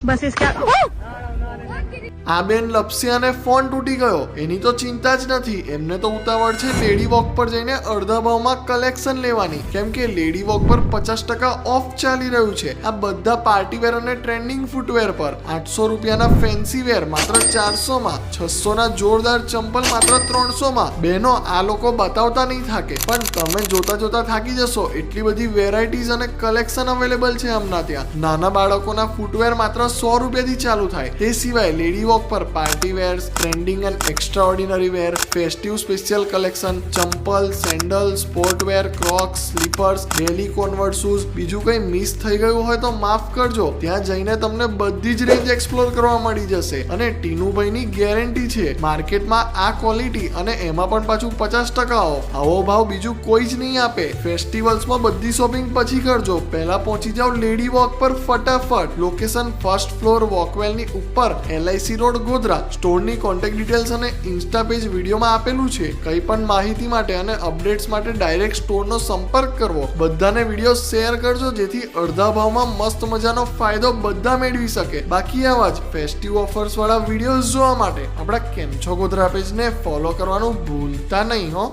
बस इसका આ બેન લપસ્યાને ફોન તૂટી ગયો એની તો ચિંતા જ નથી, એમને તો ઉતાવળ છે લેડી વોક પર જઈને અડધા ભાવમાં કલેક્શન લેવાની, કેમ કે લેડી વોક પર 50% ઓફ ચાલી રહ્યું છે. આ બધા પાર્ટી વેર અને ટ્રેન્ડિંગ ફૂટવેર પર 800 રૂપિયાના ફેન્સી વેર માત્ર 400 માં, 600 ના જોરદાર ચંપલ માત્ર 300 માં. બહેનો આ લોકો બતાવતા નહીં થાકે, પણ તમે જોતા જોતા થાકી જશો, એટલી બધી વેરાયટીઝ અને કલેક્શન અવેલેબલ છે હમણાં ત્યાં. નાના બાળકોના ફૂટવેર માત્ર 100 રૂપિયાથી ચાલુ થાય. તે સિવાય લેડી વોક પર party wears, trending and extraordinary wear, festive special collection, ચંપલ, sandal, sport wear, crocs, slippers, daily convert shoes. બીજું કંઈ મિસ થઈ ગયું હોય તો માફ કરજો, ત્યાં જઈને તમને બધી જ રેન્જ એક્સપ્લોર કરવા મળી જશે. અને ટીનુભાઈની ગેરંટી છે, માર્કેટમાં આ ક્વોલિટી અને એમાં પણ પાછું 50% ઓફ. આવો ભાવ બીજું કોઈ જ નહીં આપે. ફેસ્ટિવલ્સમાં બધી શોપિંગ પછી કરજો, પહેલા પહોંચી જાઓ લેડી વોક પર ફટાફટ. લોકેશન ફર્સ્ટ ફ્લોર વોકવેલની ઉપર, LIC રોડ ગોધરા. સ્ટોરની કોન્ટેક્ટ ડિટેલ્સ અને ઇન્સ્ટા પેજ વિડીયોમાં આપેલું છે. કંઈ પણ માહિતી માટે અને અપડેટ્સ માટે ડાયરેક્ટ સ્ટોરનો સંપર્ક કરવો. બધાને વિડીયો શેર કરજો, જેથી અડધા ભાવમાં મસ્ત મજાનો ફાયદો બધા મેળવી શકે. બાકી આવા જ ફેસ્ટિવ ઓફર્સ વાળા વિડીયોઝ જોવા માટે આપણા કેમ છો ગોધરા પેજને ફોલો કરવાનું ભૂલતા નહીં હો.